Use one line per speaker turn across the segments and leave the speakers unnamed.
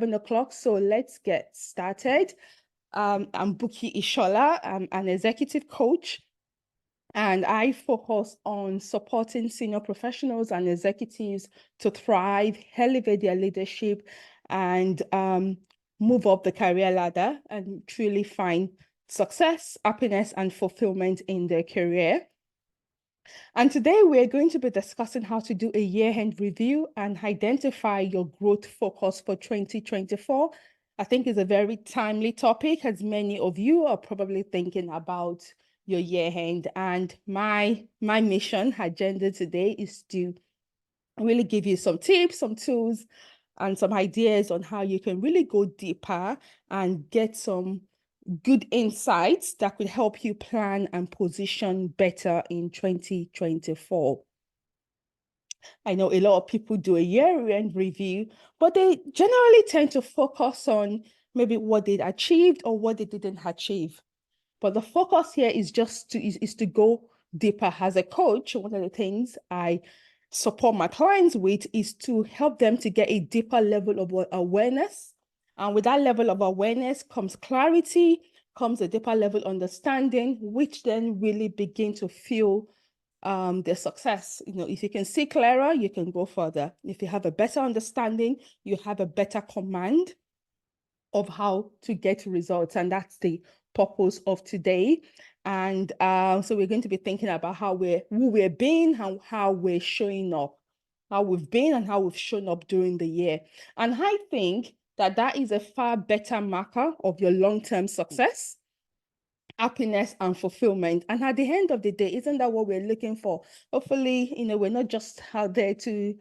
o'clock, so let's get started. I'm Buki Ishola. I'm an executive coach, and I focus on supporting senior professionals and executives to thrive, elevate their leadership, and move up the career ladder and truly find success, happiness, and fulfillment in their career. And today we're going to be discussing how to do a year-end review and identify your growth focus for 2024. I think it's a very timely topic, as many of you are probably thinking about your year-end. And my mission agenda today is to really give you some tips, some tools, and some ideas on how you can really go deeper and get some good insights that could help you plan and position better in 2024. I know a lot of people do a year-end review, but they generally tend to focus on maybe what they achieved or what they didn't achieve. But the focus here is just to go deeper. As a coach, one of the things I support my clients with is to help them to get a deeper level of awareness. And with that level of awareness comes clarity, comes a deeper level understanding, which then really begin to fuel their success. If you can see clearer, you can go further. If you have a better understanding, you have a better command of how to get results. And that's the purpose of today. And so we're going to be thinking about who we're being and how we're showing up, how we've been and how we've shown up during the year. And I think that is a far better marker of your long-term success, happiness, and fulfillment. And at the end of the day, isn't that what we're looking for? Hopefully, we're not just out there to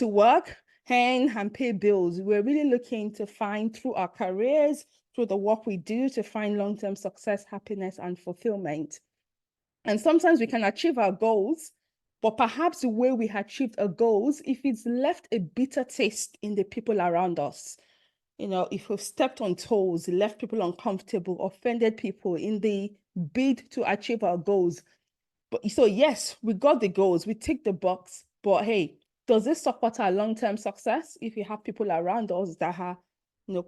work and pay bills. We're really looking to find through our careers, through the work we do, to find long-term success, happiness, and fulfillment. And sometimes we can achieve our goals, but perhaps the way we achieved our goals, if it's left a bitter taste in the people around us, if we've stepped on toes, left people uncomfortable, offended people in the bid to achieve our goals. But so yes, we got the goals, we tick the box, but hey, does this support our long-term success if you have people around us that are,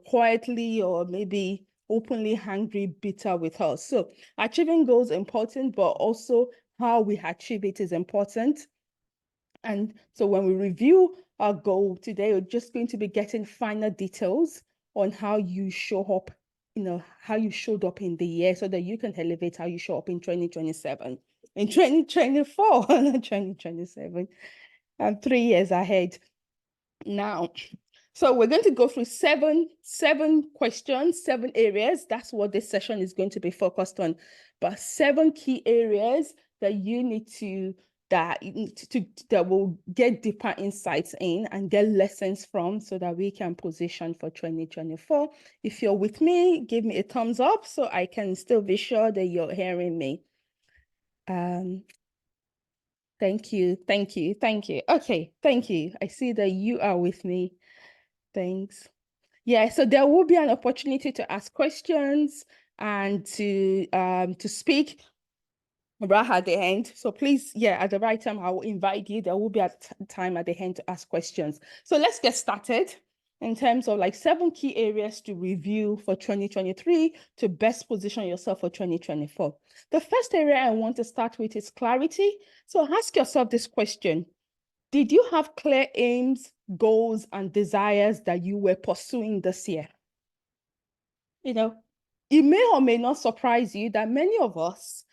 quietly or maybe openly angry, bitter with us? So achieving goals is important, but also how we achieve it is important. And so when we review our goal today, we're just going to be getting finer details on how you show up, how you showed up in the year so that you can elevate how you show up in 2027, in 2024, 2027, and 3 years ahead. Now, so we're going to go through seven questions, 7 areas. That's what this session is going to be focused on. But 7 key areas that you need to that will get deeper insights in and get lessons from so that we can position for 2024. If you're with me, give me a thumbs up so I can still be sure that you're hearing me. Thank you. Okay, thank you. I see that you are with me. Thanks. Yeah, so there will be an opportunity to ask questions and to speak right at the end. So please, at the right time, I will invite you. There will be a time at the end to ask questions. So let's get started in terms of 7 key areas to review for 2023 to best position yourself for 2024. The first area I want to start with is clarity. So ask yourself this question. Did you have clear aims, goals, and desires that you were pursuing this year? It may or may not surprise you that many of us,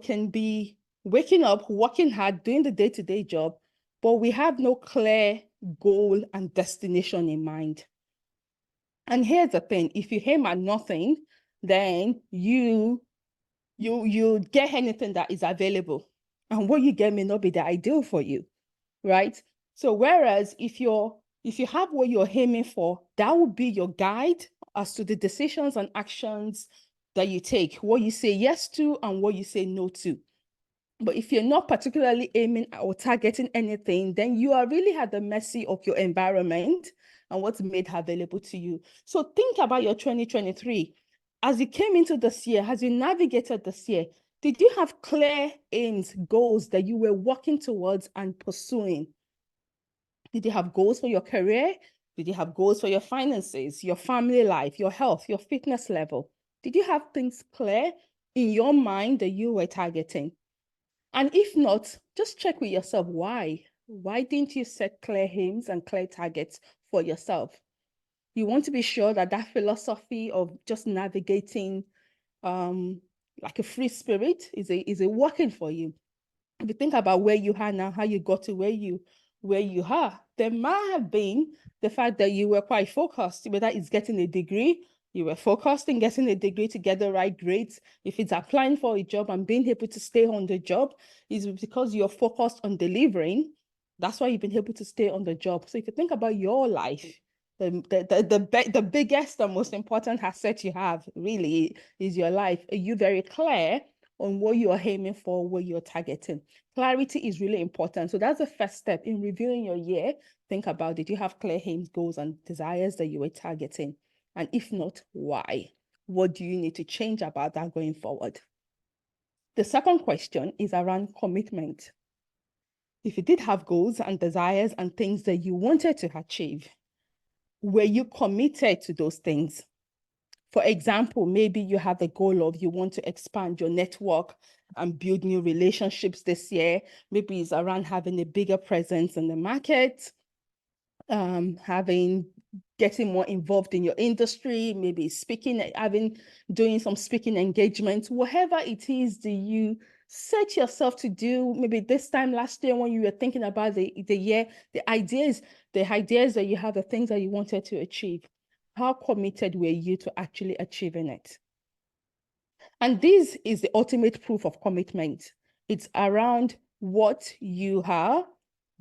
can be waking up, working hard, doing the day-to-day job, but we have no clear goal and destination in mind. And here's the thing, if you aim at nothing, then you get anything that is available. And what you get may not be the ideal for you, right? So whereas if you have what you're aiming for, that will be your guide as to the decisions and actions that you take, what you say yes to and what you say no to. But if you're not particularly aiming or targeting anything, then you are really at the mercy of your environment and what's made available to you. So think about your 2023. As you came into this year, as you navigated this year, did you have clear aims, goals that you were working towards and pursuing? Did you have goals for your career? Did you have goals for your finances, your family life, your health, your fitness level? Did you have things clear in your mind that you were targeting? And if not, just check with yourself why. Why didn't you set clear aims and clear targets for yourself? You want to be sure that that philosophy of just navigating like a free spirit is a working for you. If you think about where you are now, how you got to where you are, there might have been the fact that you were quite focused, whether it's getting a degree, you were focused in getting a degree to get the right grades. If it's applying for a job and being able to stay on the job, is because you're focused on delivering. That's why you've been able to stay on the job. So if you think about your life, the biggest and most important asset you have really is your life. Are you very clear on what you're aiming for, what you're targeting? Clarity is really important. So that's the first step in reviewing your year. Think about, did you have clear aims, goals, and desires that you were targeting? And if not, why? What do you need to change about that going forward? The second question is around commitment. If you did have goals and desires and things that you wanted to achieve, were you committed to those things? For example, maybe you have a goal of you want to expand your network and build new relationships this year. Maybe it's around having a bigger presence in the market, getting more involved in your industry, maybe speaking, doing some speaking engagements, whatever it is that you set yourself to do. Maybe this time last year when you were thinking about the year, the ideas that you have, the things that you wanted to achieve. How committed were you to actually achieving it? And this is the ultimate proof of commitment. It's around what you are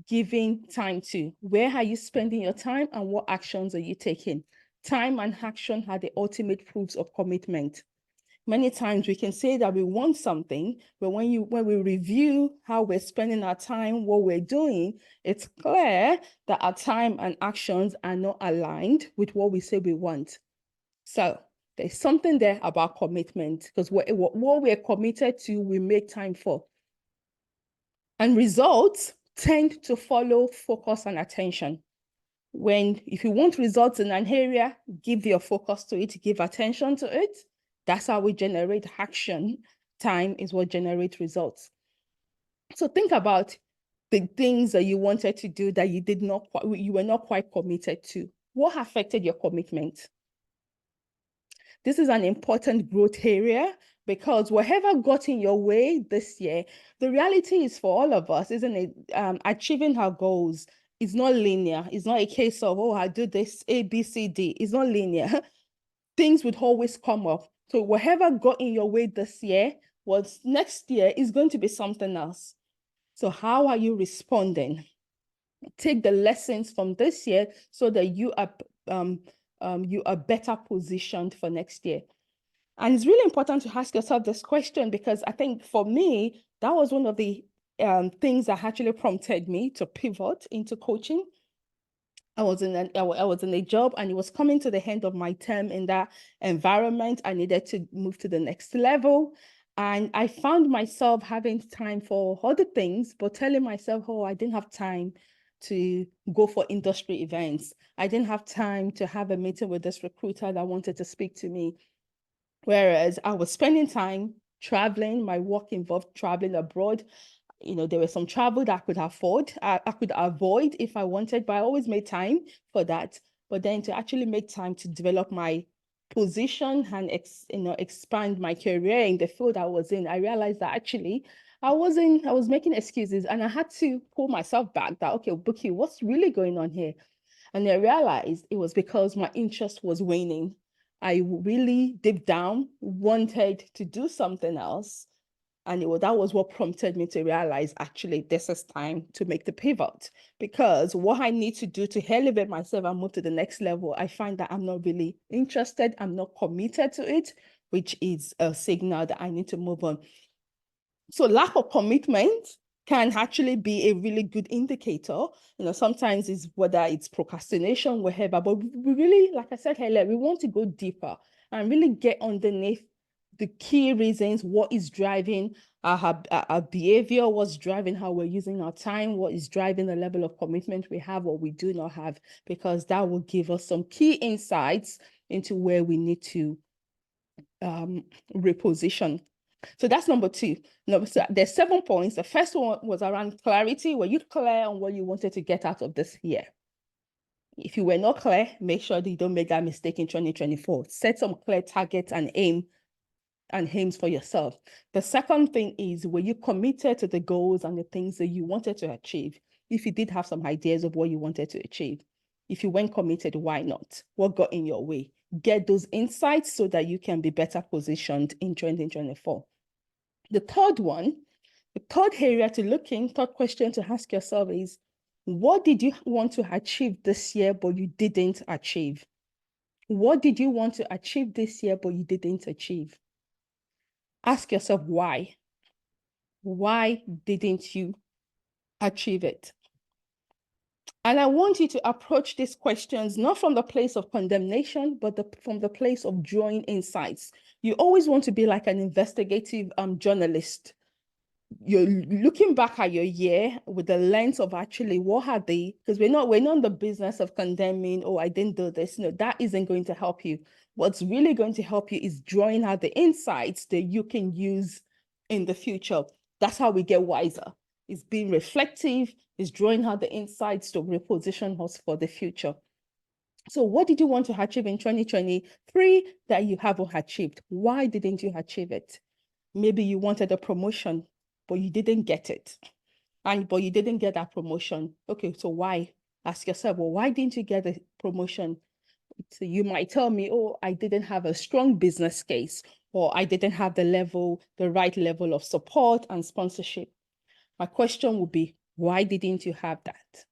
giving time to. Where are you spending your time and what actions are you taking? Time and action are the ultimate proofs of commitment. Many times we can say that we want something, but when we review how we're spending our time, what we're doing, it's clear that our time and actions are not aligned with what we say we want. So there's something there about commitment, because what we're committed to, we make time for. And results tend to follow focus and attention. If you want results in an area, give your focus to it, give attention to it. That's how we generate action. Time is what generates results. So think about the things that you wanted to do that you were not quite committed to. What affected your commitment? This is an important growth area, because whatever got in your way this year, the reality is for all of us, isn't it? Achieving our goals is not linear. It's not a case of, oh, I do this A, B, C, D. It's not linear. Things would always come up. So whatever got in your way this year, next year is going to be something else. So how are you responding? Take the lessons from this year so that you are better positioned for next year. And it's really important to ask yourself this question, because I think for me, that was one of the things that actually prompted me to pivot into coaching. I was in a job, and it was coming to the end of my term in that environment. I needed to move to the next level. And I found myself having time for other things, but telling myself, oh, I didn't have time to go for industry events. I didn't have time to have a meeting with this recruiter that wanted to speak to me. Whereas I was spending time traveling. My work involved traveling abroad. There was some travel that I could afford, I could avoid if I wanted, but I always made time for that. But then to actually make time to develop my position and expand my career in the field I was in, I realized that actually I was making excuses, and I had to pull myself back that, okay, Buki, what's really going on here? And I realized it was because my interest was waning. I really deep down wanted to do something else. And that was what prompted me to realize, actually, this is time to make the pivot, because what I need to do to elevate myself and move to the next level, I find that I'm not really interested. I'm not committed to it, which is a signal that I need to move on. So lack of commitment can actually be a really good indicator. Sometimes it's whether it's procrastination, whatever, but we really, like I said earlier, we want to go deeper and really get underneath the key reasons, what is driving our behavior, what's driving how we're using our time, what is driving the level of commitment we have or we do not have, because that will give us some key insights into where we need to reposition. So that's number two. So there's 7 points. The first one was around clarity. Were you clear on what you wanted to get out of this year? If you were not clear, make sure that you don't make that mistake in 2024. Set some clear targets and aims for yourself. The second thing is, were you committed to the goals and the things that you wanted to achieve? If you did have some ideas of what you wanted to achieve, if you weren't committed, why not? What got in your way? Get those insights so that you can be better positioned in 2024. The third area to look in, third question to ask yourself is, what did you want to achieve this year, but you didn't achieve? What did you want to achieve this year, but you didn't achieve? Ask yourself why. Why didn't you achieve it? And I want you to approach these questions not from the place of condemnation, but from the place of drawing insights. You always want to be like an investigative journalist. You're looking back at your year with the lens of actually what had they, because we're not in the business of condemning, oh, I didn't do this. No, that isn't going to help you. What's really going to help you is drawing out the insights that you can use in the future. That's how we get wiser. It's being reflective, it's drawing out the insights to reposition us for the future. So what did you want to achieve in 2023 that you haven't achieved? Why didn't you achieve it? Maybe you wanted a promotion, but you didn't get it. But you didn't get that promotion. Okay, so why? Ask yourself, well, why didn't you get the promotion? So you might tell me, oh, I didn't have a strong business case, or I didn't have the right level of support and sponsorship. My question would be, why didn't you have that?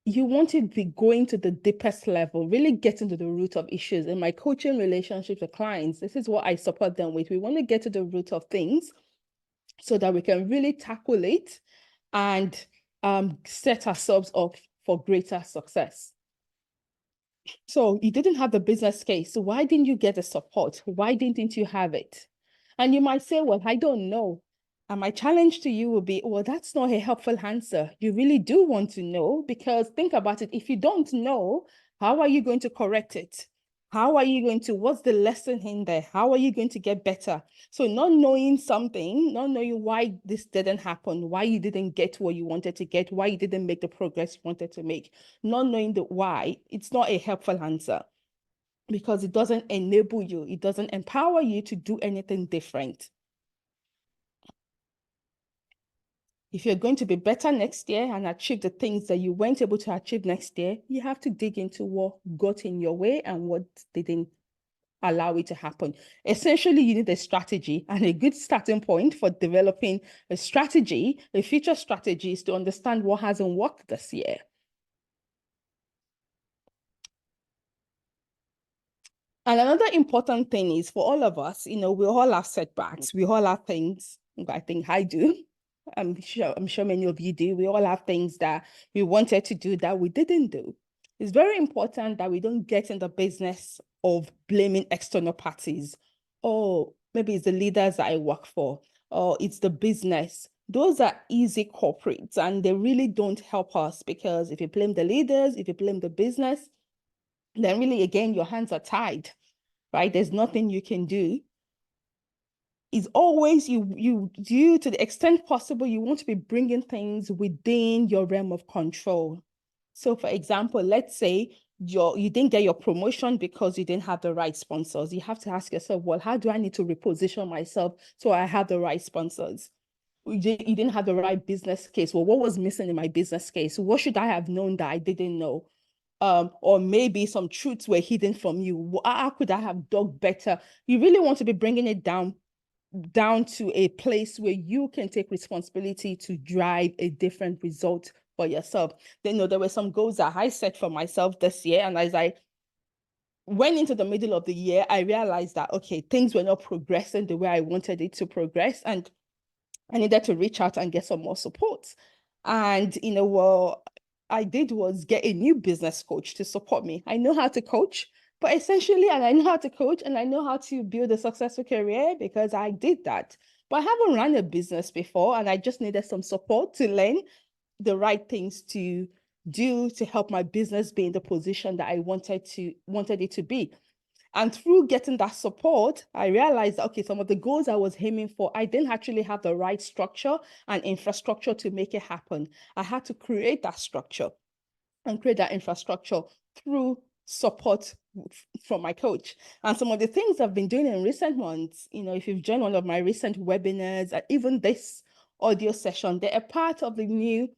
You want to be going to the deepest level, really getting to the root of issues. In my coaching relationships with clients, this is what I support them with. We want to get to the root of things so that we can really tackle it and set ourselves up for greater success. So you didn't have the business case. So why didn't you get the support? Why didn't you have it? And you might say, well, I don't know. And my challenge to you will be, well, that's not a helpful answer. You really do want to know, because think about it. If you don't know, how are you going to correct it? How are you going to, what's the lesson in there? How are you going to get better? So not knowing something, not knowing why this didn't happen, why you didn't get what you wanted to get, why you didn't make the progress you wanted to make, not knowing the why, it's not a helpful answer, because it doesn't enable you. It doesn't empower you to do anything different. If you're going to be better next year and achieve the things that you weren't able to achieve next year, you have to dig into what got in your way and what didn't allow it to happen. Essentially, you need a strategy, and a good starting point for developing a strategy, a future strategy, is to understand what hasn't worked this year. And another important thing is, for all of us, we all have setbacks. We all have things. I think I do. I'm sure many of you do. We all have things that we wanted to do that we didn't do. It's very important that we don't get in the business of blaming external parties. Oh, maybe it's the leaders that I work for, or it's the business. Those are easy culprits, and they really don't help us, because if you blame the leaders, if you blame the business, then really, again, your hands are tied, right? There's nothing you can do. Is always you do, to the extent possible, you want to be bringing things within your realm of control. So for example, let's say you didn't get your promotion because you didn't have the right sponsors. You have to ask yourself, well, how do I need to reposition myself so I have the right sponsors? You didn't have the right business case. Well, what was missing in my business case? What should I have known that I didn't know? Or maybe some truths were hidden from you. How could I have dug better? You really want to be bringing it down to a place where you can take responsibility to drive a different result for yourself. Then, there were some goals that I set for myself this year, and as I went into the middle of the year, I realized that, okay, things were not progressing the way I wanted it to progress, and I needed to reach out and get some more support. And what I did was get a new business coach to support me. I know how to coach, But essentially, and I know how to coach and I know how to build a successful career because I did that. But I haven't run a business before, and I just needed some support to learn the right things to do to help my business be in the position that I wanted it to be. And through getting that support, I realized, okay, some of the goals I was aiming for, I didn't actually have the right structure and infrastructure to make it happen. I had to create that structure and create that infrastructure through support from my coach. And some of the things I've been doing in recent months, if you've joined one of my recent webinars, and even this audio session, they're a part of the new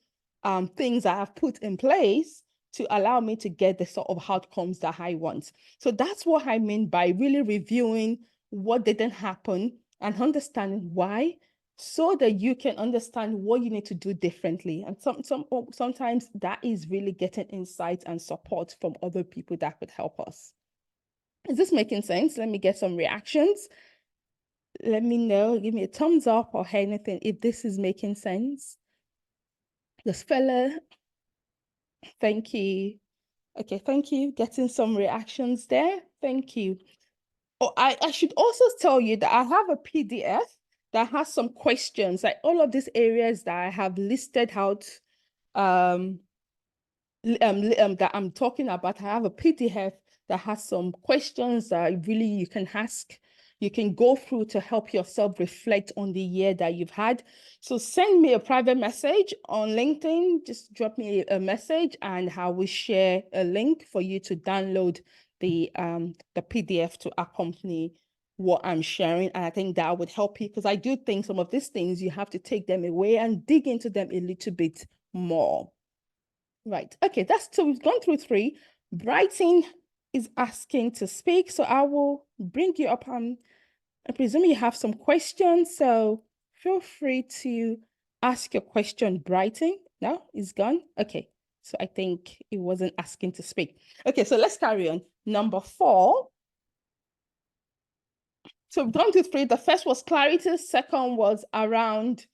things I have put in place to allow me to get the sort of outcomes that I want. So that's what I mean by really reviewing what didn't happen and understanding why, so that you can understand what you need to do differently. And sometimes that is really getting insights and support from other people that could help us. Is this making sense? Let me get some reactions. Let me know, give me a thumbs up or anything if this is making sense. This fella, thank you. Okay, thank you. Getting some reactions there. Thank you. Oh, I should also tell you that I have a PDF that has some questions, like all of these areas that I have listed out that I'm talking about. I have a PDF that has some questions that really you can ask, you can go through to help yourself reflect on the year that you've had. So send me a private message on LinkedIn, just drop me a message and I will share a link for you to download the PDF to accompany what I'm sharing. And I think that would help you, because I do think some of these things, you have to take them away and dig into them a little bit more. Right. Okay, so we've gone through 3. Brighton is asking to speak, so I will bring you up. I presume you have some questions, so feel free to ask your question, Brighton. No, it's gone. Okay, so I think it wasn't asking to speak. Okay, so let's carry on. Number 4. So we've gone through 3. The first was clarity. Second was around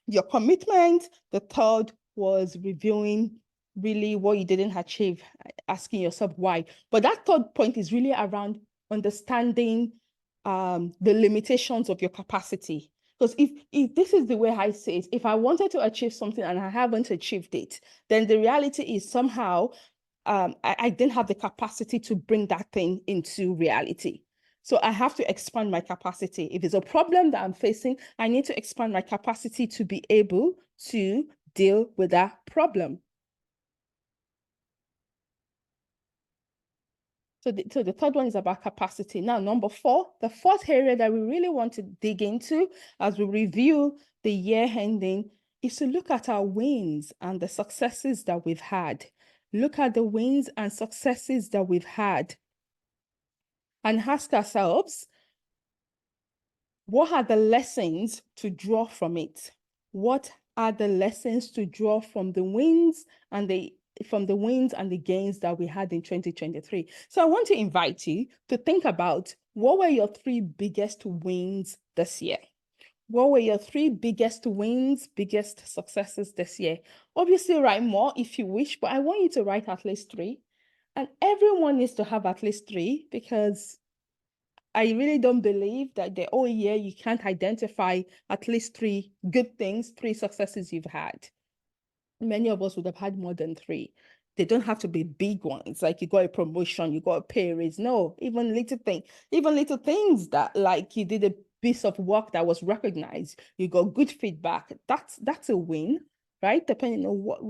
your commitment. The third was reviewing really what you didn't achieve, asking yourself why. But that third point is really around understanding the limitations of your capacity. Because if this is the way I say it, if I wanted to achieve something and I haven't achieved it, then the reality is somehow I didn't have the capacity to bring that thing into reality. So I have to expand my capacity. If it's a problem that I'm facing, I need to expand my capacity to be able to deal with that problem. So the third one is about capacity. Now, number 4, the fourth area that we really want to dig into as we review the year ending is to look at our wins and the successes that we've had. Look at the wins and successes that we've had and ask ourselves, what are the lessons to draw from it? What are the lessons to draw from the wins and the gains that we had in 2023? So I want to invite you to think about, what were your 3 biggest wins this year? What were your 3 biggest wins, biggest successes this year? Obviously, write more if you wish, but I want you to write at least 3. And everyone needs to have at least 3, because I really don't believe that the whole year you can't identify at least 3 good things, 3 successes you've had. Many of us would have had more than 3. They don't have to be big ones, like you got a promotion, you got a pay raise. No, even little things that, like, you did a piece of work that was recognized, you got good feedback. That's a win, right? Depending on what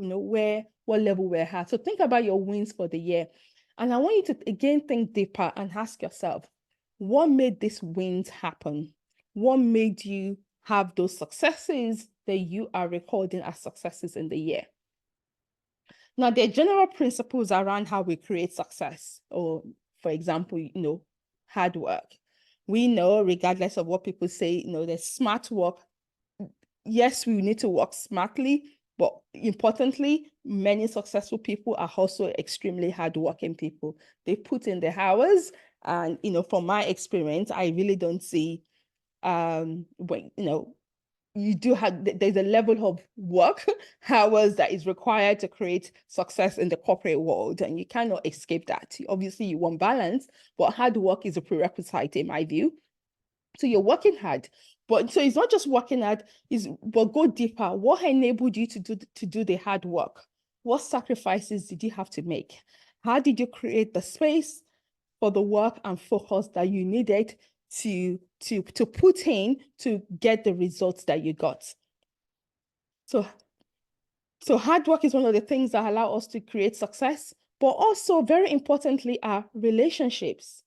level we're at. So think about your wins for the year. And I want you to again think deeper and ask yourself, what made these wins happen? What made you have those successes that you are recording as successes in the year? Now, there are general principles around how we create success, or, for example, hard work. We know, regardless of what people say, there's smart work. Yes, we need to work smartly, but importantly, many successful people are also extremely hardworking people. They put in the hours, and from my experience, I really don't see you do have, there's a level of work hours that is required to create success in the corporate world, and you cannot escape that. Obviously, you want balance, but hard work is a prerequisite in my view. So you're working hard, but so it's not just working hard, but go deeper. What enabled you to do the hard work? What sacrifices did you have to make? How did you create the space for the work and focus that you needed to put in to get the results that you got? So hard work is one of the things that allow us to create success, but also very importantly are relationships.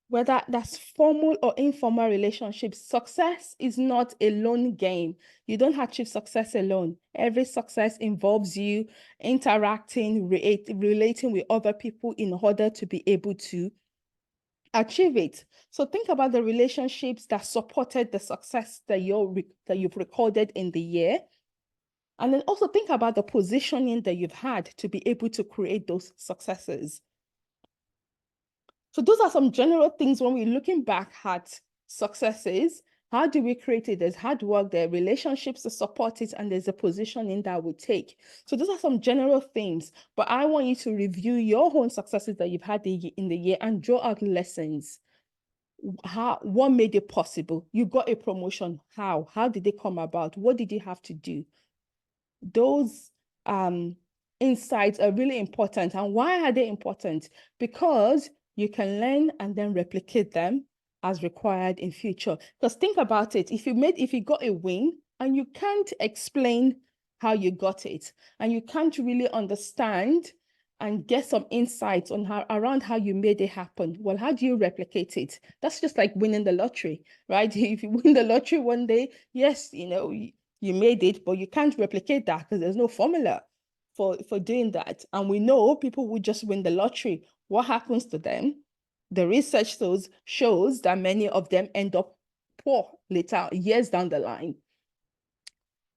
Whether that's formal or informal relationships, success is not a lone game. You don't achieve success alone. Every success involves you interacting, relating with other people in order to be able to achieve it. So think about the relationships that supported the success that you've recorded in the year. And then also think about the positioning that you've had to be able to create those successes. So those are some general things when we're looking back at successes. How do we create it? There's hard work, there are relationships to support it, and there's a positioning that we take. So those are some general themes, but I want you to review your own successes that you've had in the year and draw out lessons. What made it possible? You got a promotion. How? How did it come about? What did you have to do? Those insights are really important. And why are they important? Because you can learn and then replicate them as required in future. Because think about it, if you got a win and you can't explain how you got it, and you can't really understand and get some insights on around how you made it happen, well, how do you replicate it? That's just like winning the lottery, right? If you win the lottery one day, yes, you made it, but you can't replicate that because there's no formula for doing that. And we know people who just win the lottery, what happens to them? The research shows that many of them end up poor later, years down the line.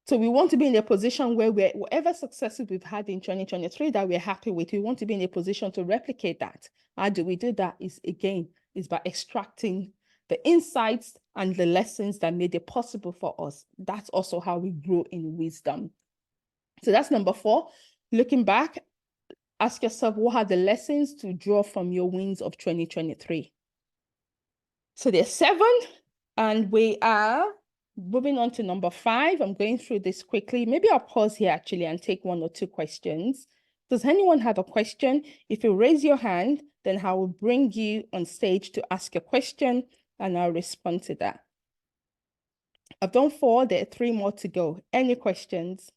So we want to be in a position where whatever successes we've had in 2023 that we're happy with, we want to be in a position to replicate that. How do we do that? Is by extracting the insights and the lessons that made it possible for us. That's also how we grow in wisdom. So that's number 4. Looking back, ask yourself, what are the lessons to draw from your wins of 2023? So there's 7, and we are moving on to number 5. I'm going through this quickly. Maybe I'll pause here actually and take 1 or 2 questions. Does anyone have a question? If you raise your hand, then I will bring you on stage to ask a question and I'll respond to that. I've done 4, there are 3 more to go. Any questions?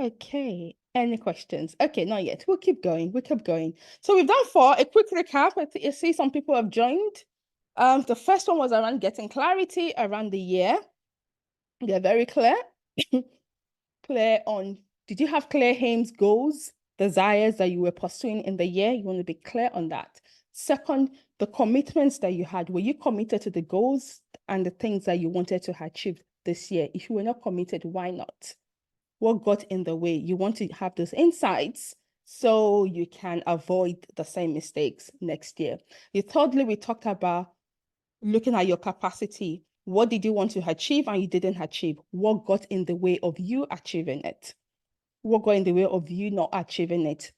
Okay, any questions? Okay, not yet. We'll keep going. So we've done 4. A quick recap. I see some people have joined. The first one was around getting clarity around the year. They're very clear. Clear on, did you have clear aims, goals, desires that you were pursuing in the year? You want to be clear on that. Second, the commitments that you had. Were you committed to the goals and the things that you wanted to achieve this year? If you were not committed, why not? What got in the way? You want to have those insights so you can avoid the same mistakes next year. Thirdly, we talked about looking at your capacity. What did you want to achieve and you didn't achieve? What got in the way of you achieving it? What got in the way of you not achieving it?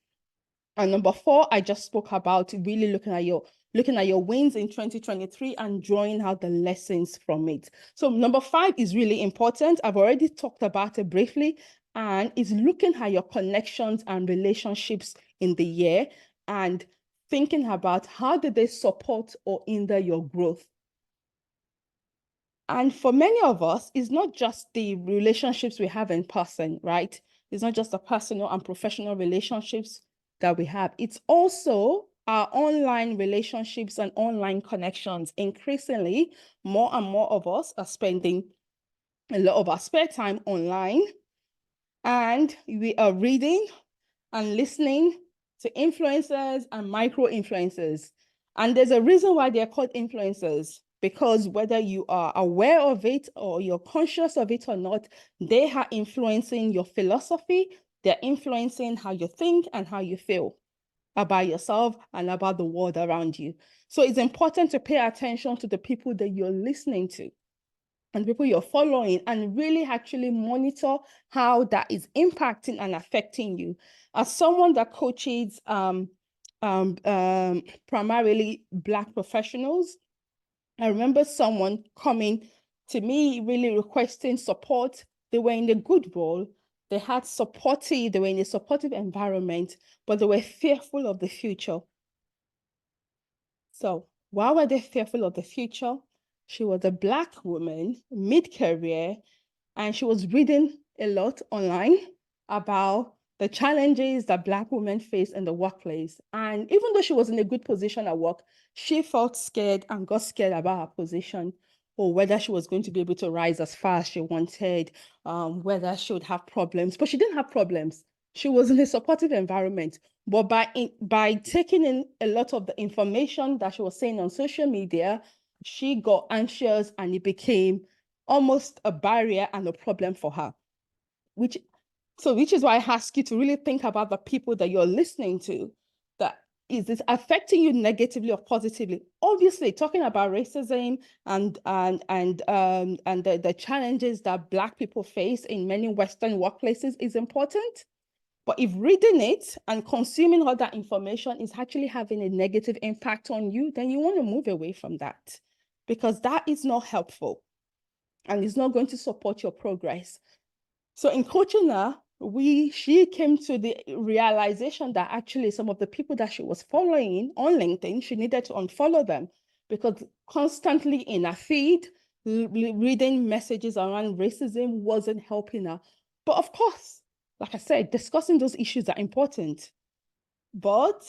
And number 4, I just spoke about really looking at your wins in 2023 and drawing out the lessons from it. So number 5 is really important. I've already talked about it briefly, and it's looking at your connections and relationships in the year and thinking about how did they support or hinder your growth. And for many of us, it's not just the relationships we have in person, right? It's not just the personal and professional relationships that we have. It's also our online relationships and online connections. Increasingly, more and more of us are spending a lot of our spare time online, and we are reading and listening to influencers and micro-influencers. And there's a reason why they're called influencers, because whether you are aware of it or you're conscious of it or not, they are influencing your philosophy, they're influencing how you think and how you feel. about yourself and about the world around you. So it's important to pay attention to the people that you're listening to and people you're following, and really actually monitor how that is impacting and affecting you. As someone that coaches primarily Black professionals, I remember someone coming to me really requesting support. They were in a good role. They were in a supportive environment, but they were fearful of the future. So why were they fearful of the future? She was a Black woman, mid-career, and she was reading a lot online about the challenges that Black women face in the workplace. And even though she was in a good position at work, she felt scared and got scared about her position, or whether she was going to be able to rise as far as she wanted, whether she would have problems. But she didn't have problems. She was in a supportive environment. But by taking in a lot of the information that she was saying on social media, she got anxious, and it became almost a barrier and a problem for her. Which is why I ask you to really think about the people that you're listening to. That is this affecting you negatively or positively? Obviously, talking about racism and the challenges that Black people face in many Western workplaces is important. But if reading it and consuming all that information is actually having a negative impact on you, then you want to move away from that, because that is not helpful and it's not going to support your progress. So in coaching her, she came to the realization that actually some of the people that she was following on LinkedIn, she needed to unfollow them, because constantly in her feed, reading messages around racism wasn't helping her. But of course, like I said, discussing those issues are important, but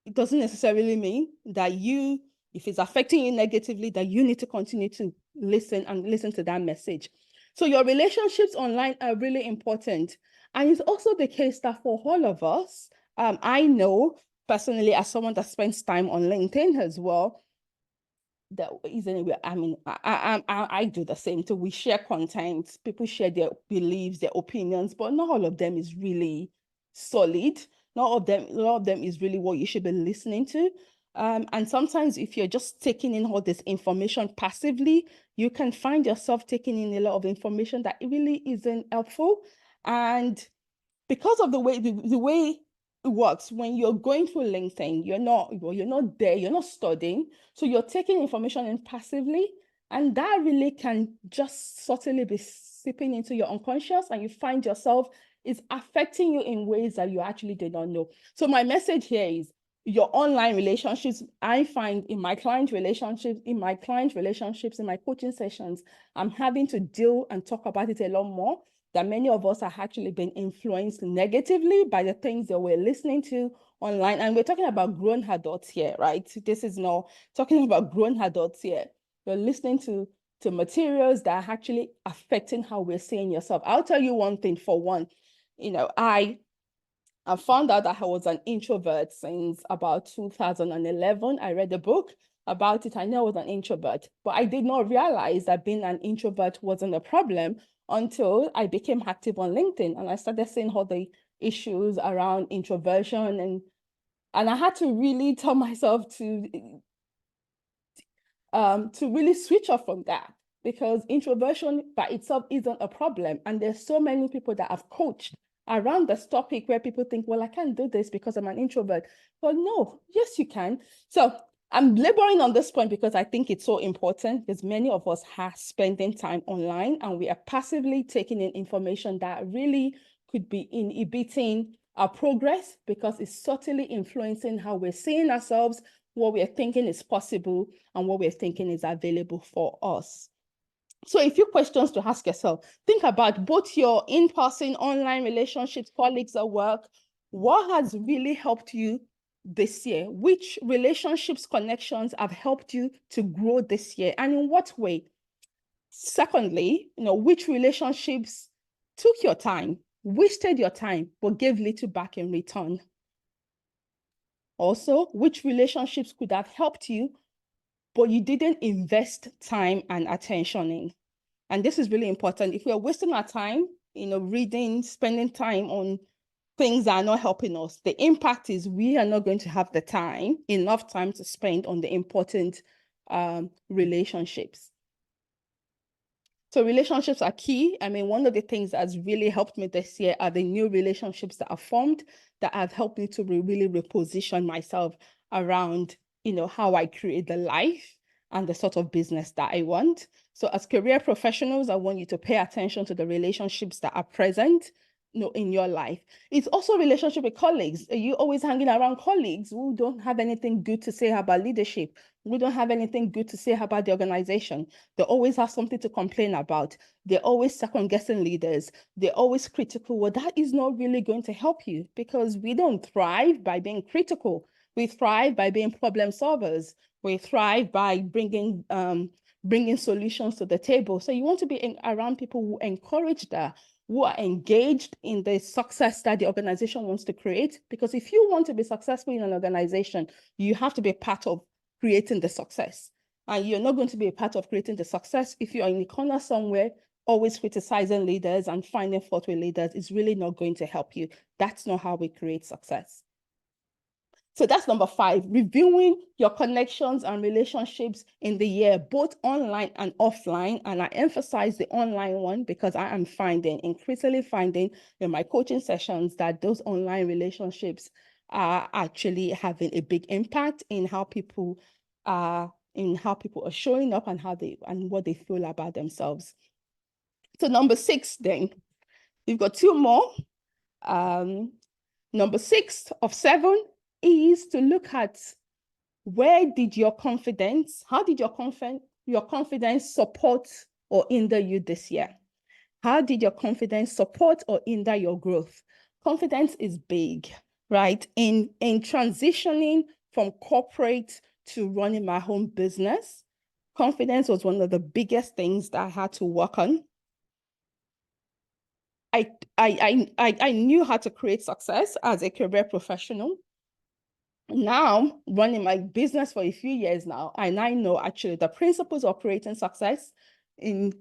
it doesn't necessarily mean that if it's affecting you negatively, that you need to continue to listen to that message. So your relationships online are really important. And it's also the case that for all of us, I know personally, as someone that spends time on LinkedIn as well, that is anyway, I mean, I do the same too. We share content, people share their beliefs, their opinions, but not all of them is really solid. Not all of them is really what you should be listening to. And sometimes if you're just taking in all this information passively, you can find yourself taking in a lot of information that really isn't helpful. And because of the way it works, when you're going through LinkedIn, you're not there, you're not studying, so you're taking information in passively, and that really can just subtly be seeping into your unconscious, and you find yourself is affecting you in ways that you actually did not know. So my message here is your online relationships. I find in my client relationships, in my coaching sessions, I'm having to deal and talk about it a lot more, that many of us are actually being influenced negatively by the things that we're listening to online. And we're talking about grown adults here, right? This is not talking about grown adults here. You're listening to materials that are actually affecting how we're seeing yourself. I'll tell you one thing. For one, I found out that I was an introvert since about 2011. I read a book about it. I know I was an introvert, but I did not realize that being an introvert wasn't a problem until I became active on LinkedIn, and I started seeing all the issues around introversion, and I had to really tell myself to really switch off from that, because introversion by itself isn't a problem. And there's so many people that I've coached around this topic where people think, well, I can't do this because I'm an introvert. But no, yes, you can. So I'm laboring on this point because I think it's so important, because many of us are spending time online and we are passively taking in information that really could be inhibiting our progress, because it's subtly influencing how we're seeing ourselves, what we're thinking is possible, and what we're thinking is available for us. So a few questions to ask yourself. Think about both your in-person, online relationships, colleagues at work. What has really helped you this year? Which relationships, connections have helped you to grow this year, and in what way? Secondly, which relationships took your time, wasted your time, but gave little back in return? Also, which relationships could have helped you, but you didn't invest time and attention in? And this is really important. If we're wasting our time, reading, spending time on things are not helping us. The impact is we are not going to have enough time to spend on the important relationships. So relationships are key. I mean, one of the things that's really helped me this year are the new relationships that are formed that have helped me to really reposition myself around, how I create the life and the sort of business that I want. So as career professionals, I want you to pay attention to the relationships that are present, in your life. It's also relationship with colleagues. Are you always hanging around colleagues who don't have anything good to say about leadership? We don't have anything good to say about the organization. They always have something to complain about. They're always second-guessing leaders. They're always critical. Well, that is not really going to help you, because we don't thrive by being critical. We thrive by being problem solvers. We thrive by bringing solutions to the table. So you want to be around people who encourage that, who are engaged in the success that the organization wants to create. Because if you want to be successful in an organization, you have to be part of creating the success. And you're not going to be a part of creating the success if you are in the corner somewhere, always criticizing leaders and finding fault with leaders. It's really not going to help you. That's not how we create success. So that's number 5, reviewing your connections and relationships in the year, both online and offline. And I emphasize the online one because I am increasingly finding in my coaching sessions that those online relationships are actually having a big impact in how people are showing up and what they feel about themselves. So number 6, then we've got 2 more. Number 6 of 7 is to look at how did your confidence support or hinder you this year? How did your confidence support or hinder your growth? Confidence is big, right? In transitioning from corporate to running my home business, confidence was one of the biggest things that I had to work on. I knew how to create success as a career professional. Now, running my business for a few years now, and I know actually the principles of creating success in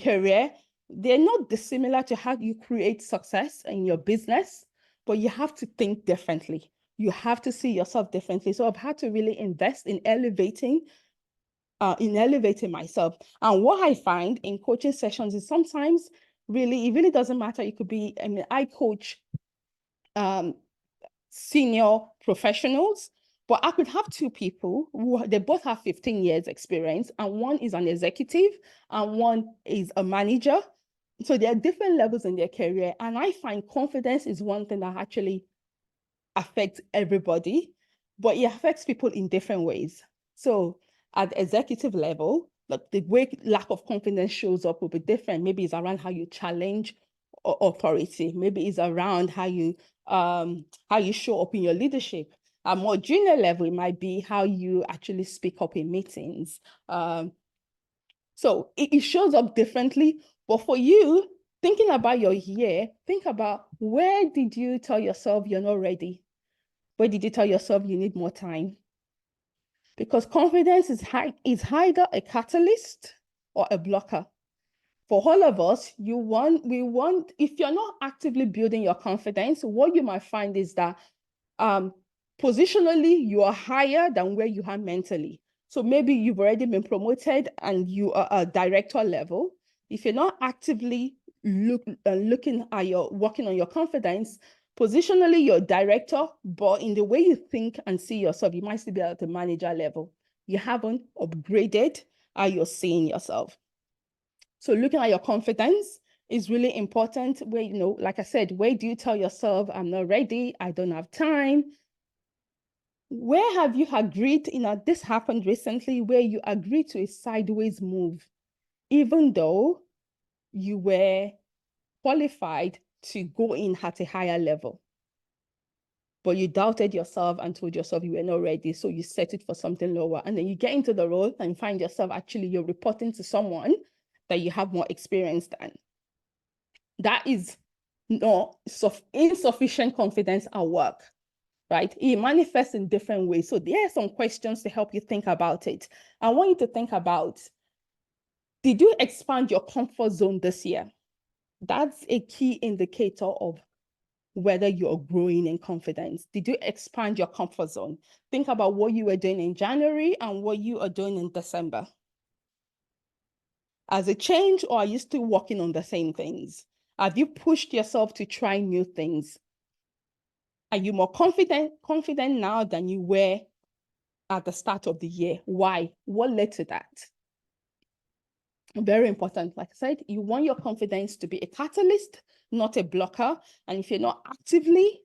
career, they're not dissimilar to how you create success in your business, but you have to think differently. You have to see yourself differently. So I've had to really invest in elevating myself. And what I find in coaching sessions is sometimes it really doesn't matter. It could be, I coach senior professionals, but I could have 2 people who they both have 15 years experience, and one is an executive and one is a manager. So there are different levels in their career. And I find confidence is one thing that actually affects everybody, but it affects people in different ways. So at the executive level, like the way lack of confidence shows up will be different. Maybe it's around how you challenge authority. Maybe it's around how you show up in your leadership. At more junior level, it might be how you actually speak up in meetings. So it shows up differently. But for you, thinking about your year, think about, where did you tell yourself you're not ready? Where did you tell yourself you need more time? Because confidence is either a catalyst or a blocker. For all of us, if you're not actively building your confidence, what you might find is that positionally, you are higher than where you are mentally. So maybe you've already been promoted and you are a director level. If you're not actively working on your confidence, positionally, you're a director, but in the way you think and see yourself, you might still be at the manager level. You haven't upgraded how you're seeing yourself. So looking at your confidence is really important. Where, like I said, where do you tell yourself, I'm not ready, I don't have time? Where have you agreed, this happened recently, where you agreed to a sideways move, even though you were qualified to go in at a higher level, but you doubted yourself and told yourself you were not ready, so you set it for something lower. And then you get into the role and find yourself actually you're reporting to someone that you have more experience than. That is not insufficient confidence at work, right? It manifests in different ways. So there are some questions to help you think about it. I want you to think about, did you expand your comfort zone this year? That's a key indicator of whether you're growing in confidence. Did you expand your comfort zone? Think about what you were doing in January and what you are doing in December. Has it changed, or are you still working on the same things? Have you pushed yourself to try new things? Are you more confident now than you were at the start of the year? Why? What led to that? Very important. Like I said, you want your confidence to be a catalyst, not a blocker. And if you're not actively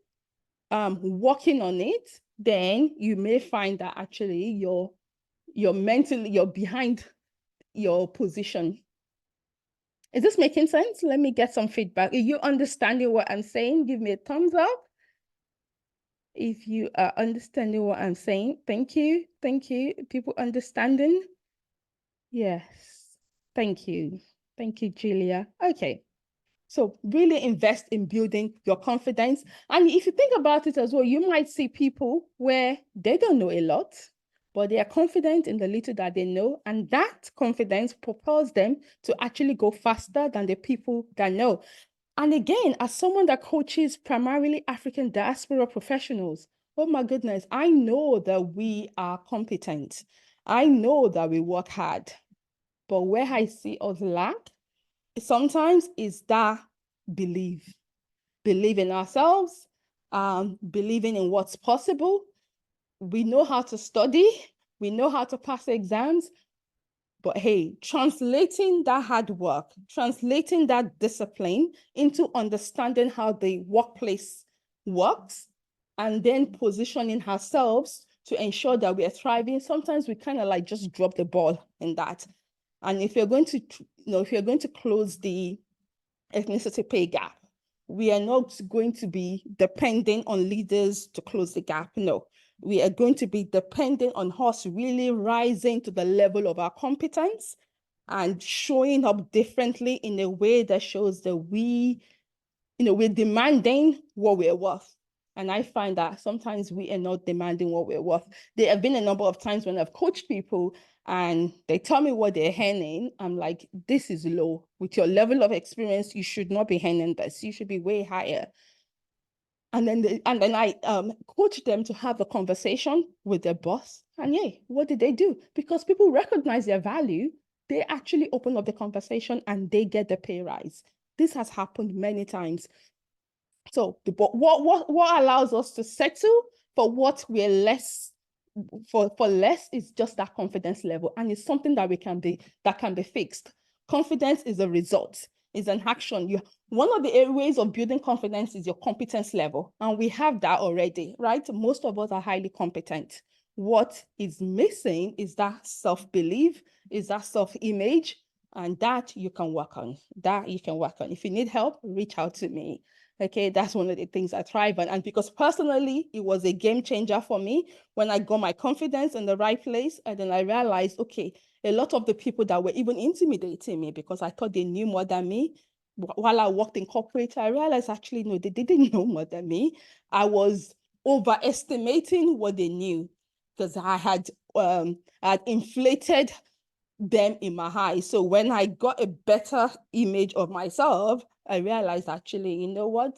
working on it, then you may find that actually you're behind your position. Is this making sense? Let me get some feedback. Are you understanding what I'm saying? Give me a thumbs up. If you are understanding what I'm saying, thank you. Thank you. People understanding? Yes. Thank you. Thank you, Julia. Okay. So really invest in building your confidence. And if you think about it as well, you might see people where they don't know a lot, but they are confident in the little that they know. And that confidence propels them to actually go faster than the people that know. And again, as someone that coaches primarily African diaspora professionals, oh my goodness, I know that we are competent. I know that we work hard. But where I see us lack sometimes is that belief in ourselves, believing in what's possible. We know how to study, we know how to pass exams, but hey, translating that hard work, translating that discipline into understanding how the workplace works, and then positioning ourselves to ensure that we are thriving, sometimes we kind of like just drop the ball in that. And if you're going to, if you're going to close the ethnicity pay gap, we are not going to be depending on leaders to close the gap. No, we are going to be dependent on us really rising to the level of our competence and showing up differently in a way that shows that we're demanding what we're worth. And I find that sometimes we are not demanding what we're worth. There have been a number of times when I've coached people and they tell me what they're earning. I'm like, this is low. With your level of experience, you should not be earning this. You should be way higher. And then I coach them to have a conversation with their boss. And yeah, what did they do? Because people recognize their value, they actually open up the conversation and they get the pay rise. This has happened many times. So what allows us to settle for what we're less for less is just that confidence level, and it's something that can be fixed. Confidence is a result, is an action. One of the ways of building confidence is your competence level, and we have that already, right? Most of us are highly competent. What is missing is that self-belief, is that self-image, and that you can work on. If you need help, reach out to me. Okay, that's one of the things I thrive on. And because personally, it was a game changer for me when I got my confidence in the right place. And then I realized, okay, a lot of the people that were even intimidating me because I thought they knew more than me, while I worked in corporate, I realized actually, no, they didn't know more than me. I was overestimating what they knew because I had inflated them in my eyes. So when I got a better image of myself, I realized actually, you know what?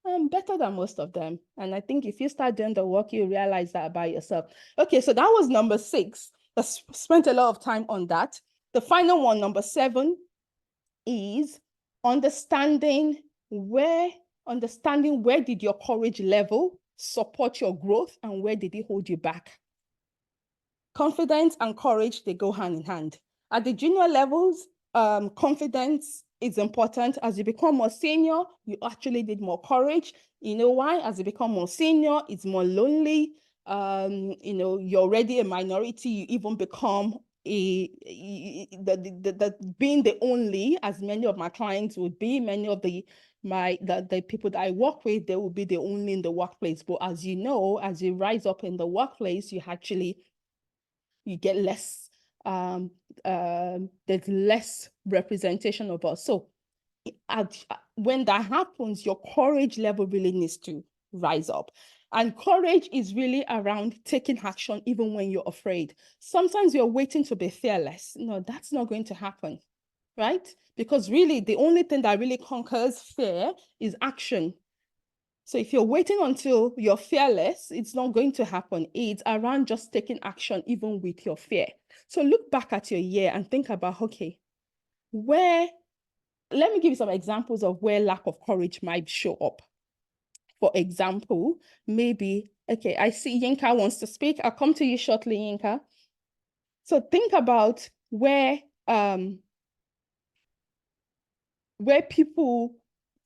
I'm better than most of them. And I think if you start doing the work, you realize that about yourself. Okay, so that was number 6. I spent a lot of time on that. The final one, number 7, is understanding where did your courage level support your growth and where did it hold you back? Confidence and courage, they go hand in hand. At the junior levels, confidence is important. As you become more senior, you actually need more courage. You know why? As you become more senior, it's more lonely. You're already a minority. You even become being the only, as many of my clients would be, many of the people that I work with, they will be the only in the workplace. But as you know, as you rise up in the workplace, you get less, there's less representation of us. So when that happens, your courage level really needs to rise up. And courage is really around taking action even when you're afraid. Sometimes you're waiting to be fearless. No, that's not going to happen, right? Because really, the only thing that really conquers fear is action. So if you're waiting until you're fearless, it's not going to happen. It's around just taking action even with your fear. So look back at your year and think about, okay, let me give you some examples of where lack of courage might show up. For example, maybe, okay, I see Yinka wants to speak. I'll come to you shortly, Yinka. So think about where people,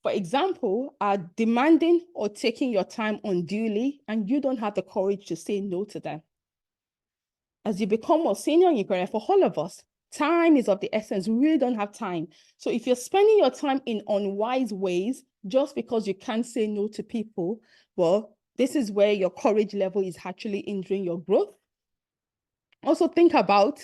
for example, are demanding or taking your time unduly, and you don't have the courage to say no to them. As you become more senior in your career, for all of us, time is of the essence. We really don't have time. So if you're spending your time in unwise ways, just because you can't say no to people, well, this is where your courage level is actually hindering your growth. Also think about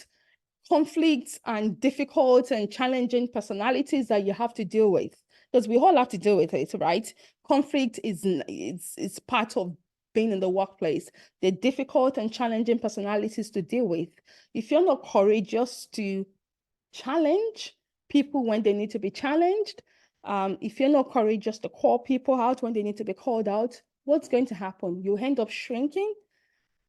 conflicts and difficult and challenging personalities that you have to deal with, because we all have to deal with it, right? Conflict is part of being in the workplace. They're difficult and challenging personalities to deal with. If you're not courageous to challenge people when they need to be challenged, if you're not courageous to call people out when they need to be called out, what's going to happen? You end up shrinking.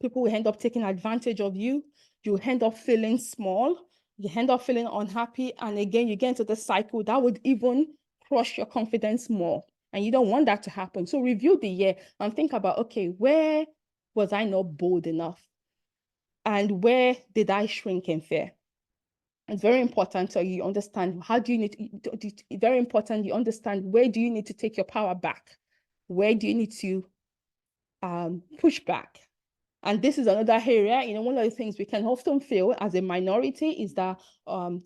People will end up taking advantage of you. You end up feeling small. You end up feeling unhappy. And again, you get into the cycle that would even crush your confidence more. And you don't want that to happen. So review the year and think about, okay, where was I not bold enough? And where did I shrink in fear? It's very important so you understand how do you need to, very important you understand where do you need to take your power back? Where do you need to push back? And this is another area, one of the things we can often feel as a minority is that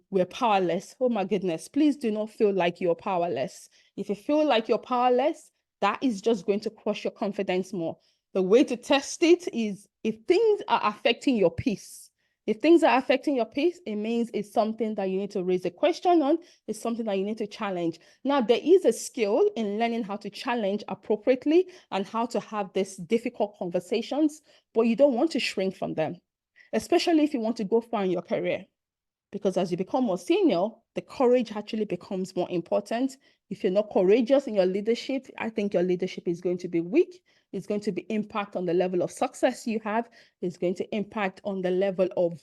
we're powerless. Oh my goodness, please do not feel like you're powerless. If you feel like you're powerless, that is just going to crush your confidence more. The way to test it is if things are affecting your peace. If things are affecting your peace, it means it's something that you need to raise a question on. It's something that you need to challenge. Now, there is a skill in learning how to challenge appropriately and how to have these difficult conversations, but you don't want to shrink from them, especially if you want to go far in your career. Because as you become more senior, the courage actually becomes more important. If you're not courageous in your leadership, I think your leadership is going to be weak. It's going to be impact on the level of success you have. It's going to impact on the level of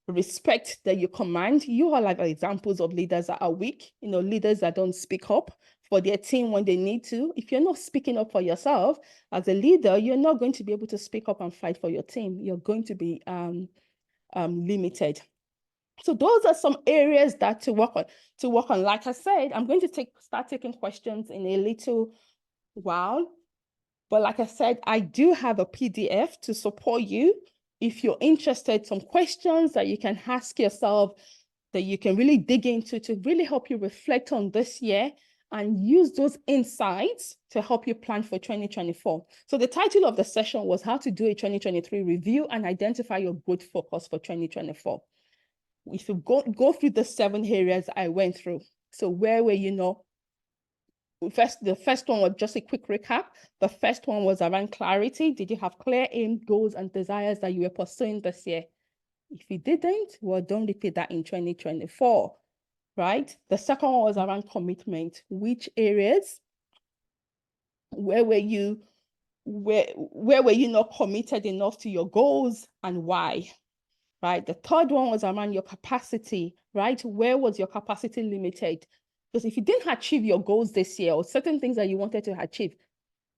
respect that you command. You are like examples of leaders that are weak, leaders that don't speak up for their team when they need to. If you're not speaking up for yourself as a leader, you're not going to be able to speak up and fight for your team. You're going to be limited. So those are some areas that to work on. Like I said, I'm going to start taking questions in a little while. But like I said, I do have a PDF to support you. If you're interested, some questions that you can ask yourself that you can really dig into to really help you reflect on this year and use those insights to help you plan for 2024. So the title of the session was how to do a 2023 review and identify your growth focus for 2024. If you go through the 7 areas I went through. So where were the first one was just a quick recap. The first one was around clarity. Did you have clear aim, goals, and desires that you were pursuing this year? If you didn't, well, don't repeat that in 2024, right? The second one was around commitment. Which areas, where were you not committed enough to your goals and why? Right? The third one was around your capacity, right? Where was your capacity limited? Because if you didn't achieve your goals this year or certain things that you wanted to achieve,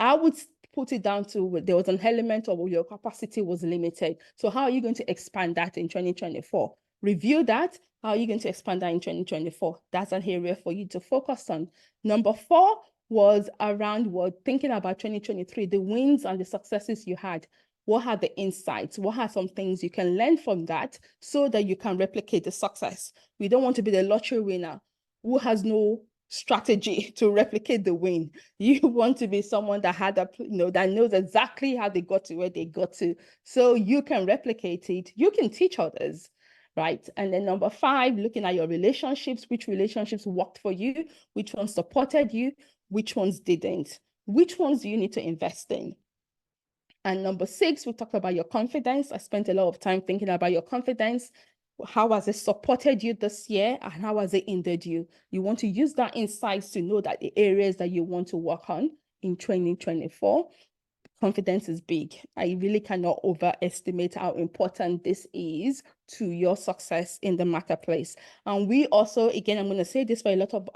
I would put it down to there was an element of your capacity was limited. So how are you going to expand that in 2024? Review that. How are you going to expand that in 2024? That's an area for you to focus on. Number 4 was around thinking about 2023, the wins and the successes you had. What are the insights? What are some things you can learn from that so that you can replicate the success? We don't want to be the lottery winner who has no strategy to replicate the win. You want to be someone that had that knows exactly how they got to where they got to, so you can replicate it. You can teach others, right? And then number 5, looking at your relationships. Which relationships worked for you? Which ones supported you? Which ones didn't? Which ones do you need to invest in? And number 6, we talked about your confidence. I spent a lot of time thinking about your confidence. How has it supported you this year and how has it hindered you? You want to use that insights to know that the areas that you want to work on. in 2024. Confidence is big. I really cannot overestimate how important this is to your success in the marketplace. And we also, again, I'm going to say this for a lot of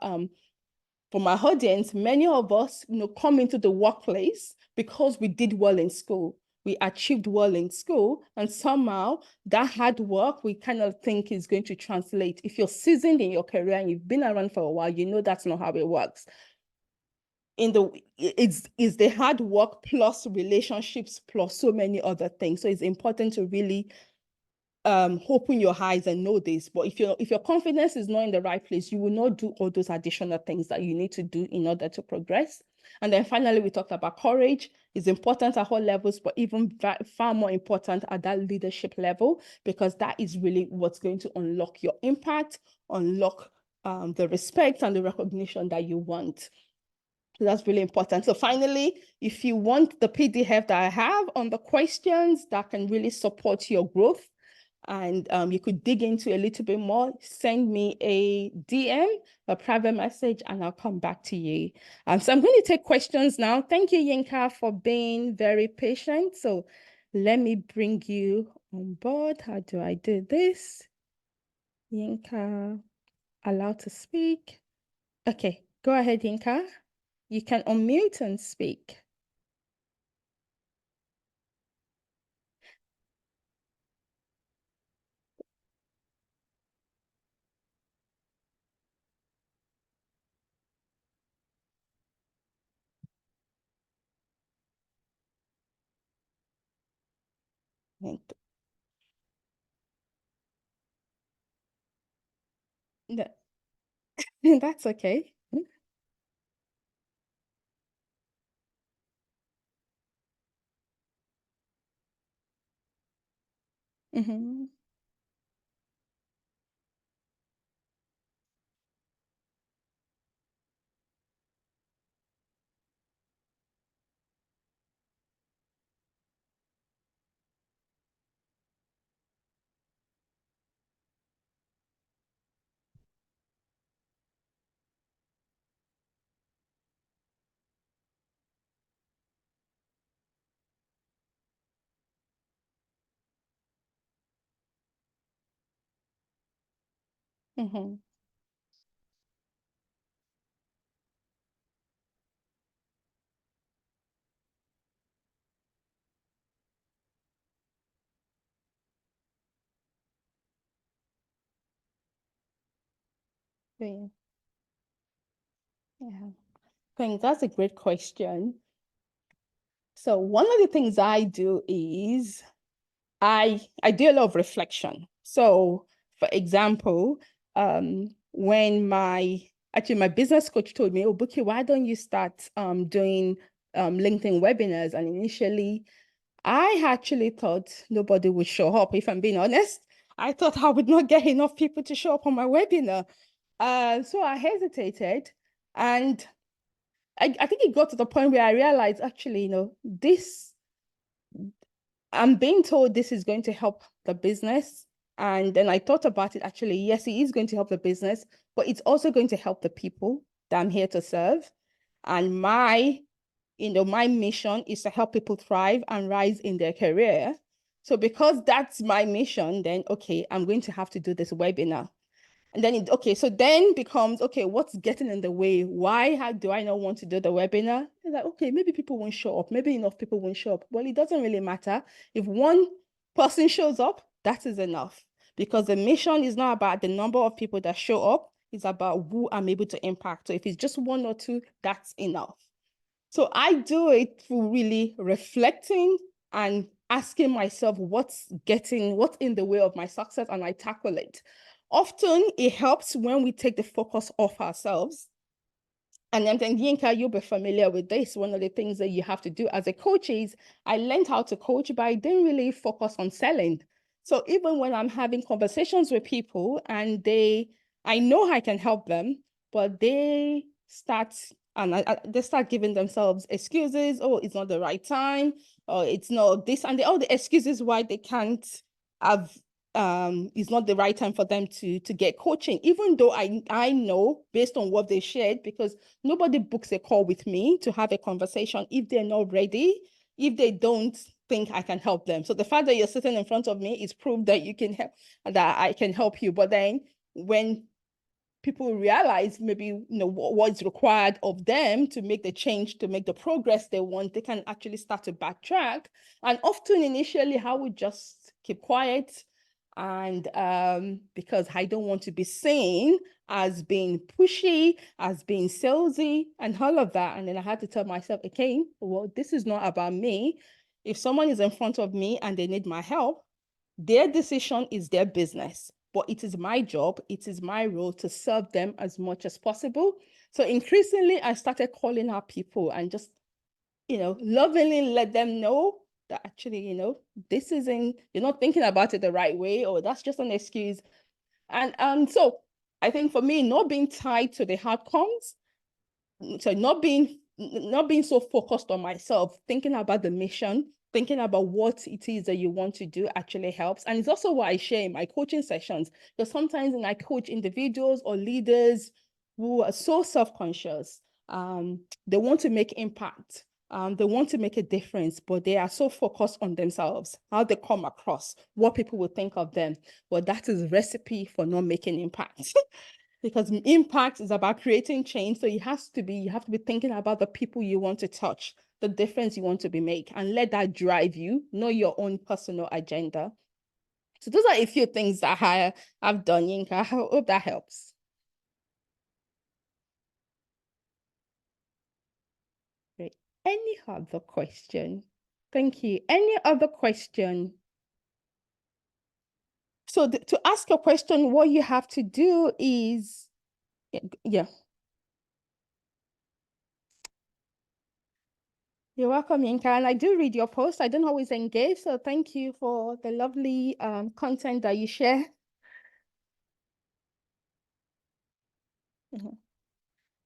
for my audience, many of us, come into the workplace because we did well in school. We achieved well in school, and somehow that hard work we kind of think is going to translate. If you're seasoned in your career and you've been around for a while, you know that's not how it works. It's the hard work plus relationships plus so many other things. So it's important to really open your eyes and know this. But if your confidence is not in the right place, you will not do all those additional things that you need to do in order to progress. And then finally, we talked about courage. It's important at all levels, but even far more important at that leadership level, because that is really what's going to unlock your impact, unlock the respect and the recognition that you want. So that's really important. So finally, if you want the PDF that I have on the questions that can really support your growth, and you could dig into a little bit more, send me a DM, a private message, and I'll come back to you. So I'm going to take questions now. Thank you, Yinka, for being very patient. So let me bring you on board. How do I do this? Yinka, allowed to speak. Okay, go ahead, Yinka. You can unmute and speak. That's okay. Mm-hmm. Mm-hmm. Yeah. Yeah. I think that's a great question. So one of the things I do is I do a lot of reflection. So for example, when my business coach told me, oh, Buki, why don't you start doing LinkedIn webinars? And initially I actually thought nobody would show up, if I'm being honest. I thought I would not get enough people to show up on my webinar. So I hesitated, and I think it got to the point where I realized actually, I'm being told this is going to help the business. And then I thought about it, actually, yes, it is going to help the business, but it's also going to help the people that I'm here to serve. And my mission is to help people thrive and rise in their career. So because that's my mission, then, okay, I'm going to have to do this webinar. And then, so then becomes, okay, what's getting in the way? How do I not want to do the webinar? It's like, okay, maybe people won't show up. Maybe enough people won't show up. Well, it doesn't really matter. If one person shows up, that is enough. Because the mission is not about the number of people that show up. It's about who I'm able to impact. So if it's just one or two, that's enough. So I do it through really reflecting and asking myself what's in the way of my success, and I tackle it. Often it helps when we take the focus off ourselves. And then Yinka, you'll be familiar with this. One of the things that you have to do as a coach is I learned how to coach, but I didn't really focus on selling. So even when I'm having conversations with people and I know I can help them, but they start giving themselves excuses. Oh, it's not the right time, or it's not this, and all the excuses why they can't have it's not the right time for them to get coaching, even though I know based on what they shared, because nobody books a call with me to have a conversation if they're not ready, if they don't think I can help them. So the fact that you're sitting in front of me is proof that you can help, that I can help you. But then when people realize maybe what's required of them to make the change, to make the progress they want, they can actually start to backtrack. And often initially I would just keep quiet, and because I don't want to be seen as being pushy, as being salesy and all of that. And then I had to tell myself, okay, well, this is not about me. If someone is in front of me and they need my help, their decision is their business, but it is my job, it is my role to serve them as much as possible. So increasingly, I started calling out people and just, lovingly let them know that actually, this isn't, you're not thinking about it the right way, or that's just an excuse. And so I think for me, not being tied to the outcomes, so not being so focused on myself, thinking about the mission, thinking about what it is that you want to do actually helps. And it's also what I share in my coaching sessions, because sometimes when I coach individuals or leaders who are so self-conscious, they want to make impact. They want to make a difference, but they are so focused on themselves, how they come across, what people will think of them. But that is a recipe for not making impact. Because impact is about creating change. So you have to be thinking about the people you want to touch, the difference you want to be make, and let that drive you, not your own personal agenda. So those are a few things that I've done, Yinka. I hope that helps. Great. Any other question? Thank you. Any other question? So to ask a question, what you have to do is, yeah. You're welcome, Yinka. And I do read your posts. I don't always engage, so thank you for the lovely content that you share.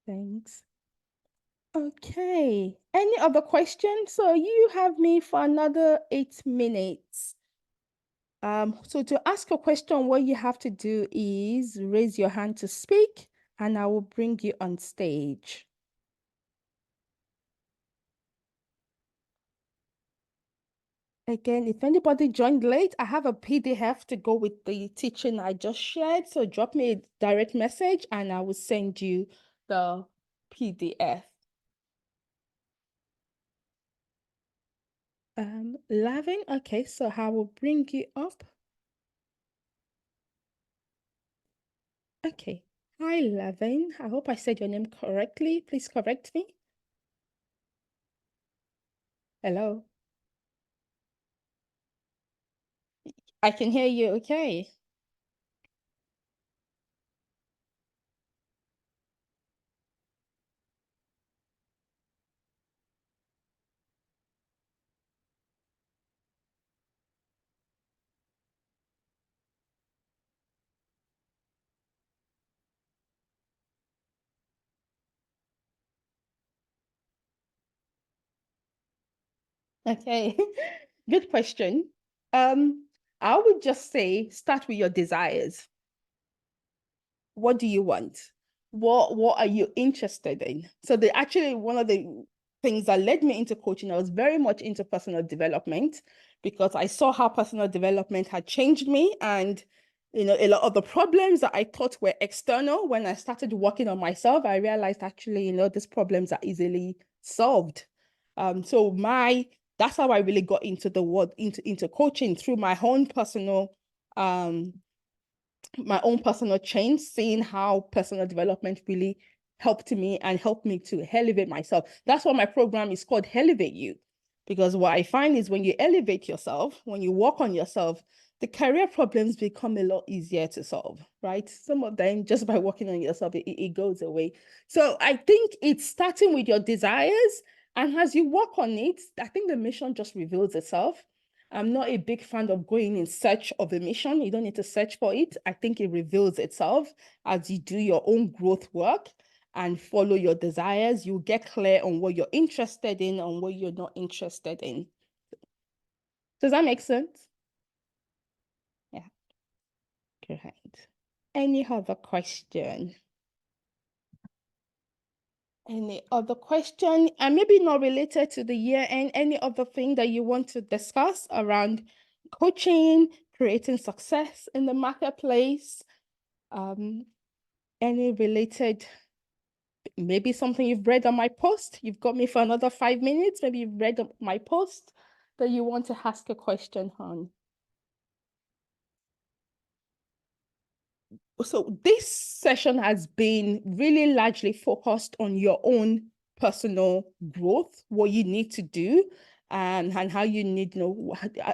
Thanks. Okay. Any other questions? So you have me for another 8 minutes. So to ask a question, what you have to do is raise your hand to speak, and I will bring you on stage. Again, if anybody joined late, I have a PDF to go with the teaching I just shared. So drop me a direct message and I will send you the PDF. Lavin, okay, so I will bring you up. Okay. Hi, Lavin. I hope I said your name correctly. Please correct me. Hello. I can hear you. Okay. Okay. Good question. I would just say start with your desires. What do you want? What are you interested in? So actually one of the things that led me into coaching, I was very much into personal development because I saw how personal development had changed me. And a lot of the problems that I thought were external, when I started working on myself, I realized actually, these problems are easily solved. So that's how I really got into the world, into coaching, through my own personal change, seeing how personal development really helped me and helped me to elevate myself. That's why my program is called Elevate You, because what I find is when you elevate yourself, when you work on yourself, the career problems become a lot easier to solve, right? Some of them, just by working on yourself, it goes away. So I think it's starting with your desires. And as you work on it, I think the mission just reveals itself. I'm not a big fan of going in search of a mission. You don't need to search for it. I think it reveals itself as you do your own growth work and follow your desires. You get clear on what you're interested in and what you're not interested in. Does that make sense? Yeah. your hand. Any other question? Any other question? And maybe not related to the year end, any other thing that you want to discuss around coaching, creating success in the marketplace? Any related, maybe something you've read on my post? You've got me for another 5 minutes. Maybe you've read my post that you want to ask a question on. So this session has been really largely focused on your own personal growth, what you need to do, and how you need,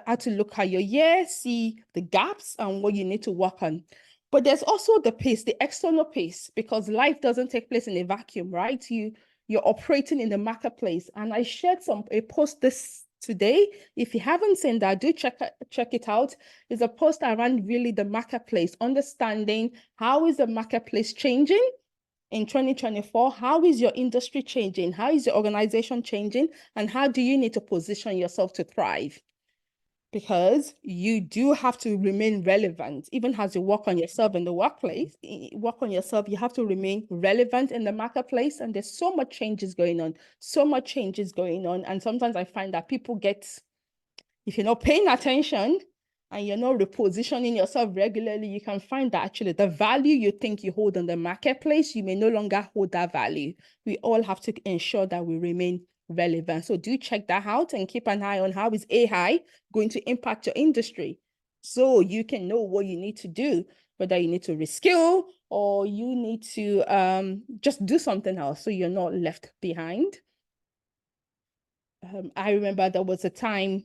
how to look at your year, see the gaps and what you need to work on. But there's also the pace, the external pace, because life doesn't take place in a vacuum, right? You're operating in the marketplace. And I shared a post this today. If you haven't seen that, do check it out. It's a post around really the marketplace, understanding how is the marketplace changing in 2024? How is your industry changing? How is your organization changing? And how do you need to position yourself to thrive? Because you do have to remain relevant, even as you work on yourself in the workplace, work on yourself, you have to remain relevant in the marketplace. And there's so much changes going on, And sometimes I find that people if you're not paying attention and you're not repositioning yourself regularly, you can find that actually the value you think you hold in the marketplace, you may no longer hold that value. We all have to ensure that we remain relevant. So do check that out and keep an eye on how is AI going to impact your industry, so you can know what you need to do, whether you need to reskill or you need to just do something else so you're not left behind. I remember there was a time,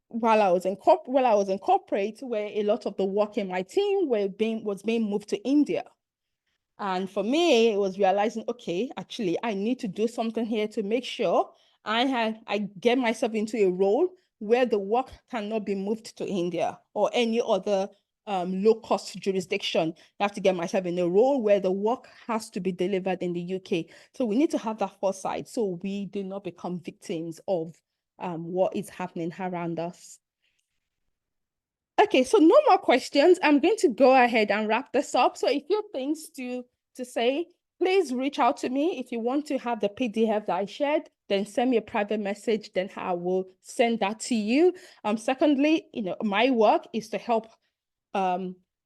while I was in corporate, where a lot of the work in my team was being moved to India. And for me, it was realizing, okay, actually, I need to do something here to make sure I get myself into a role where the work cannot be moved to India or any other low-cost jurisdiction. I have to get myself in a role where the work has to be delivered in the UK. So we need to have that foresight so we do not become victims of what is happening around us. Okay, so no more questions. I'm going to go ahead and wrap this up. So if you have things to say, please reach out to me. If you want to have the PDF that I shared, then send me a private message, then I will send that to you. Secondly, my work is to help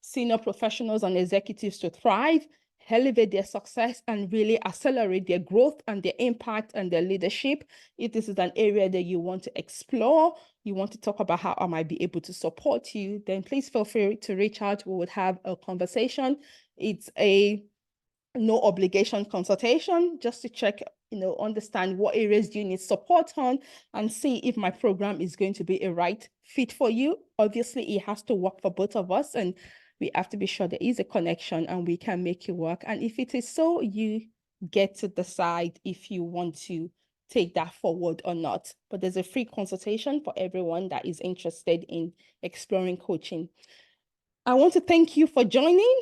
senior professionals and executives to thrive, elevate their success, and really accelerate their growth and their impact and their leadership. If this is an area that you want to explore, you want to talk about how I might be able to support you, then please feel free to reach out. We would have a conversation. It's a no obligation consultation just to check, understand what areas do you need support on and see if my program is going to be a right fit for you. Obviously, it has to work for both of us, and we have to be sure there is a connection and we can make it work. And if it is so, you get to decide if you want to take that forward or not. But there's a free consultation for everyone that is interested in exploring coaching. I want to thank you for joining.